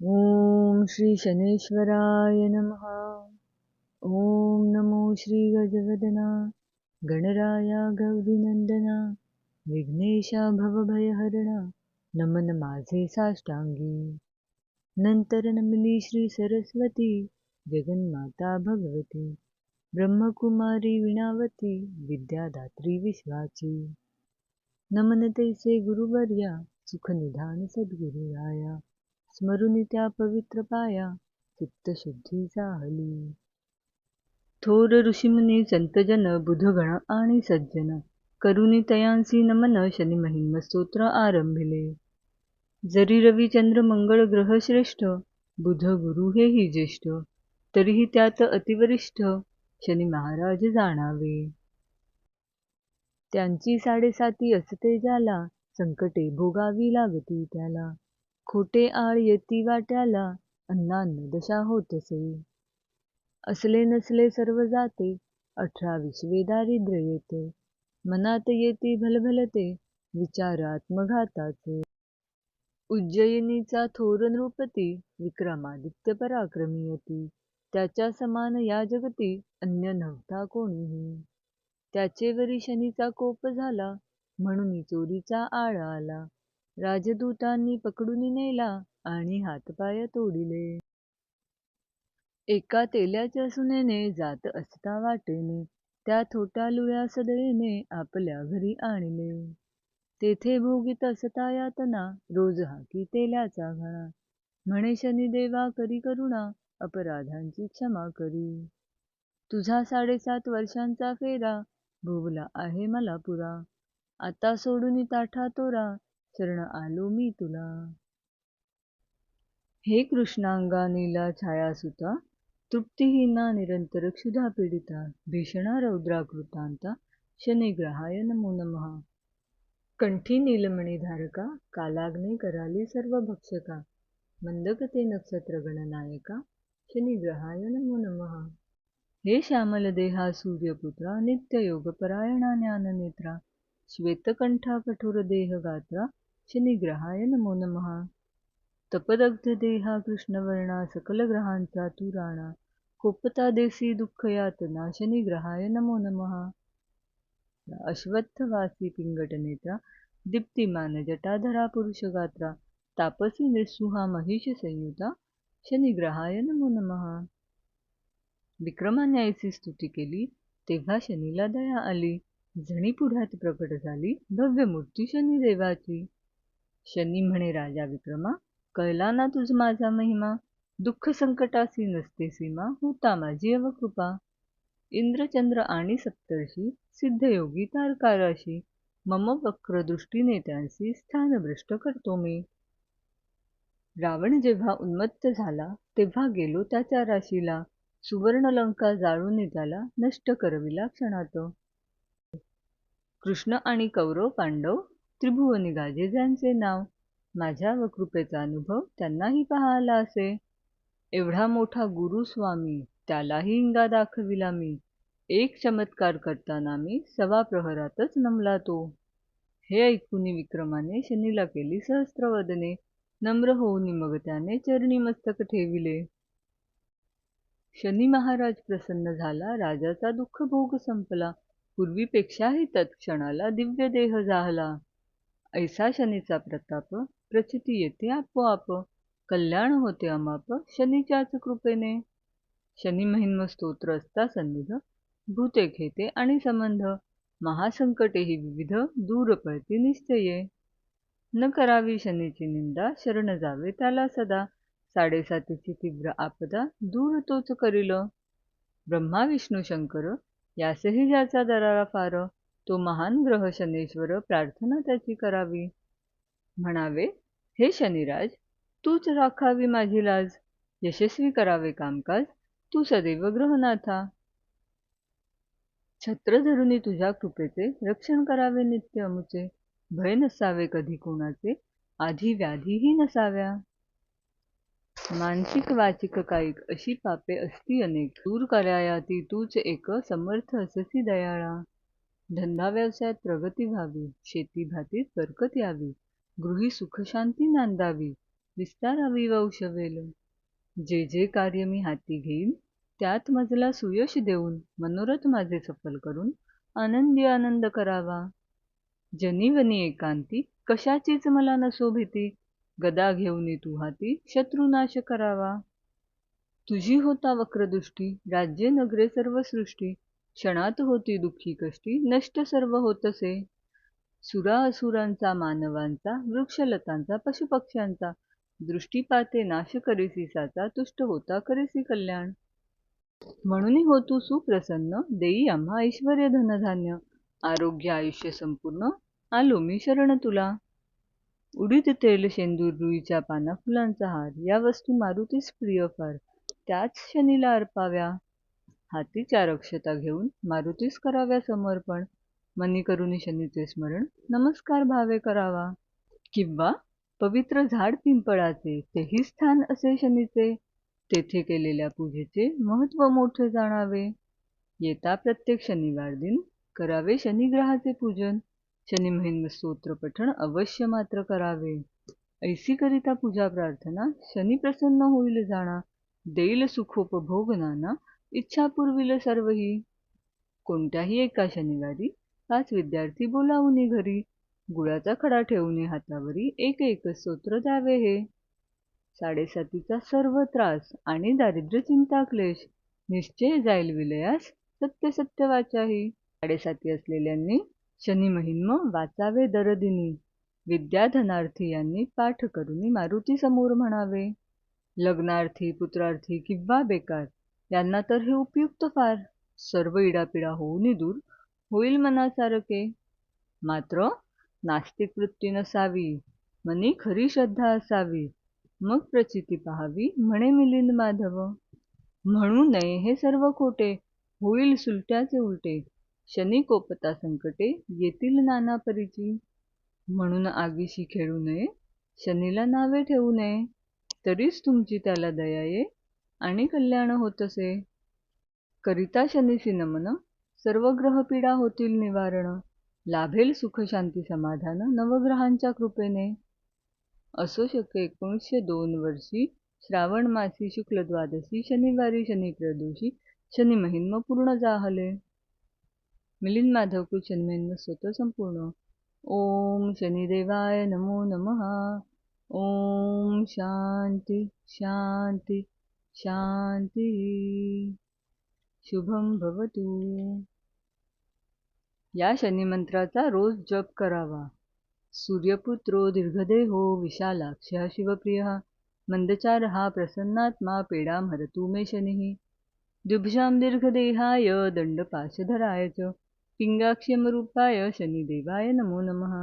ओम श्री शनेश्वराय नमः. ओम नमो श्री गजवदना गणराया गौरीनंदना विघ्नेशा भवभयहरणा नमन माझे साष्टांगी. नंतर नमली श्री सरस्वती जगन्माता भगवती ब्रह्मकुमारी विणावती विद्यादात्री विश्वाची. नमन तैसे गुरुवर्या सुखनिधान सद्गुरुराया स्मरुनी त्या पवित्र पाया चित्तशुद्धी झाली. थोर ऋषीमुनी संतजन बुधगण आणि सज्जन करुणी तयांसी नमन शनी महिम स्तोत्र आरंभिले. जरी रवी चंद्र मंगळ ग्रह श्रेष्ठ बुध गुरु हेही ज्येष्ठ तरीही त्यात अतिवरिष्ठ शनी महाराज जाणावे. त्यांची 7.5 असते ज्याला संकटे भोगावी लागती त्याला खोटे आळ येती वाट्याला अन्नान्न दशा होतसे. असले नसले सर्व जाते 18 विश्वे दारिद्र्य येते मनात येती भलभलते विचार आत्मघाताचे. उज्जयिनीचा थोर नृपती विक्रमादित्य पराक्रमी त्याच्या समान या जगती अन्य नव्हता कोणीही. त्याचेवरी शनीचा कोप झाला म्हणून चोरीचा आळ आला. राजदूतांनी पकडून नेला आणि हातपाय तोडिले. एका तेल्याच्या सुनेने जात असता वाटेने त्या थोट्या लुळ्या सदयेने आपल्या घरी आणले. तेथे भोगीत असता यातना रोज हाकी तेल्याचा घळा म्हणे शनिदेवा करी करुणा अपराधांची क्षमा करी. तुझा 7.5 वर्षांचा फेरा भोवला आहे मला पुरा आता सोडून ताठा तोरा शरण आलो मी तुला. हे कृष्णांगा नीला छायासुता तृप्तिहीना निरंतर क्षुधा पीडिता भीषणा रौद्राकृतांता शनिग्रहाय नमो नमः. कंठी नीलमणी धारका कालाग्ने कराली सर्व भक्षका मंदकते नक्षत्र गणनायका शनिग्रहाय नमो नमः. हे श्यामल देहा सूर्यपुत्रा नित्य योग परायणा ज्ञाननेत्रा श्वेतकंठा कठोर देह गात्रा शनिग्रहाय नमो नमः. तपदग्ध देहा कृष्णवर्णा सकल ग्रहांचा तू राणा कोपता देसी दुःख यातना शनिग्रहाय नमो नमः. अश्वत्थवासी पिंगट नेत्रा दीप्तिमान जटाधरा पुरुष गात्रा तापसी निस्सुहा महिष संयुता शनिग्रहाय नमो नमः. विक्रमान्यायची स्तुती केली तेव्हा शनीला दया आली. झणी पुढ्यात प्रकट झाली भव्य मूर्ती शनिदेवाची. शनी म्हणे राजा विक्रमा कळला ना तुझ माझा महिमा दुःख संकटासी नसते सीमा होता माझी अवकृपा. इंद्रचंद्र आणि सप्तर्षी सिद्धयोगी तारकाराशी मम वक्र दृष्टीने त्यांसी स्थानभ्रष्ट करतो मी. रावण जेव्हा उन्मत्त झाला तेव्हा गेलो त्याच्या राशीला सुवर्णलंका जाळून त्याला नष्ट करविला क्षणात. कृष्ण आणि कौरव पांडव त्रिभुवनी गाजे ज्यांचे नाव माझ्या व कृपेचा अनुभव त्यांनाही पाहाला असे. एवढा मोठा गुरु स्वामी त्यालाही इंगा दाखविला मी एक चमत्कार करताना मी सवा प्रहरातच नमला तो. हे ऐकून विक्रमाने शनीला केली सहस्त्रवदने नम्र होऊन मग त्याने चरणी मस्तक ठेविले. शनी महाराज प्रसन्न झाला राजाचा दुःख भोग संपला पूर्वीपेक्षाही तत्क्षणाला दिव्य देह जाहला. ऐसा शनीचा प्रताप प्रचिती येते आपोआप कल्याण होते अमाप शनीच्याच कृपेने. शनी महिन्म स्तोत्र असता सन्निध भूते घेते आणि संबंध महासंकटेही विविध दूर पळती निश्चये. न करावी शनीची निंदा शरण जावे त्याला सदा 7.5ची तीव्र आपदा दूर तोच करील. ब्रह्मा विष्णू शंकर यासही ज्याचा दरारा फार तो महान ग्रह शनेश्वर प्रार्थना त्याची करावी. म्हणावे हे शनिराज तूच राखावी माझी लाज यशस्वी करावे कामकाज तू सदैव ग्रहनाथा. छत्र धरुनी तुझ्या कृपेचे रक्षण करावे नित्य अमुचे भय नसावे कधी कोणाचे आधी व्याधीही नसाव्या. मानसिक वाचिक कायिक अशी पापे असती अनेक दूर कराया ती तूच एक समर्थ अससी दयाळा. धंदा व्यवसायात प्रगती व्हावी शेती भातीत बरकत यावी गृही सुखशांती नांदावी विस्तारावी वंशवेल. जे जे कार्य मी हाती घेईन त्यात मजला सुयश देऊन मनोरथ माझे सफल करून आनंदी आनंद करावा. जनीवनी एकांती कशाचीच मला नसो भीती, गदा घेऊन तू हाती शत्रुनाश करावा. तुझी होता वक्रदृष्टी, राज्ये नगरे सर्व सृष्टी, क्षणात होती दुःखी कष्टी, नष्ट सर्व होतसे. सुरा असुरांचा मानवांचा, वृक्षलतांचा पशुपक्ष्यांचा, दृष्टीपाते नाश करीसी साचा, तुष्ट होता करीसी कल्याण. म्हणून हो तू सुप्रसन्न, देई आम्हा ऐश्वर्य धनधान्य, आरोग्य आयुष्य संपूर्ण, आलो मी शरण तुला. उडीद तेल शेंदूर रुईच्या पाना फुलांचा हार, या वस्तू मारुतीस प्रिय फार, त्याच शनीला अर्पाव्या. हाती 4 अक्षता घेऊन मारुतीस कराव्या समर्पण, मनी करुनी शनीचे स्मरण, नमस्कार भावे करावा. किंवा पवित्र झाड पिंपळाचे, तेही स्थान असे शनीचे, तेथे केलेल्या पूजेचे महत्व मोठे जाणावे. येता प्रत्येक शनिवार दिन करावे शनिग्रहाचे पूजन, शनी महिन्म स्तोत्र पठण अवश्य मात्र करावे. ऐसी करिता पूजा प्रार्थना, शनी प्रसन्न होईल जाणा, देईल सुखोपभोग नाना, इच्छा पुरविल सर्वही. कोणत्याही एका शनिवारी 5 विद्यार्थी बोलावून घरी, गुळाचा खडा ठेवून हातावरी, एक एक स्तोत्र द्यावे हे. 7:30चा सर्व त्रास आणि दारिद्र्य चिंता क्लेश, निश्चय जाईल विलयास, सत्य सत्य वाचाही. 7:30 असलेल्यांनी शनी महिन्म वाचावे दरदिनी, विद्याधनार्थी यांनी पाठ करून मारुती समोर म्हणावे. लग्नार्थी, पुत्रार्थी किंवा बेकार यांना तर हे उपयुक्त फार, सर्व इडापिडा होऊन दूर होईल मनासारखे. मात्र नास्तिक वृत्ती नसावी, मनी खरी श्रद्धा असावी, मग प्रचिती पहावी म्हणे मिलिंद माधव. म्हणू नये हे सर्व खोटे, होईल सुलट्याचे उलटे, शनी कोपता संकटे येतील नाना परीची. म्हणून आगीशी खेळू नये, शनीला नावे ठेवू नये, तरीच तुमची त्याला दया ये आणि कल्याण होतसे. करिता शनीसी नमन, सर्व ग्रहपीडा होतील निवारण, लाभेल सुख शांती समाधान नवग्रहांच्या कृपेने. असो शके 1902 वर्षी श्रावण मासी शुक्ल द्वादशी शनिवारी शनी त्रयोदशी शनी महिन्म पूर्ण जाहले. मिलिंद माधवकृत शनी महिन्म स्तोत्र संपूर्ण. ओम शनिदेवाय नमो नमः. ओम शांती शांती शांती. शुभम भवतु. या शनिमंत्राचा रोज जप करावा. सूर्यपुत्रो दीर्घदेहो विशालाक्ष शिवप्रिय, मंदचारः प्रसन्नात्मा पेडामहरतु मे शनिः. द्युभ्यां दीर्घदेहाय दंडपाशधराय च पिंगाक्षमरूपाय शनिदेवाय नमो नमः.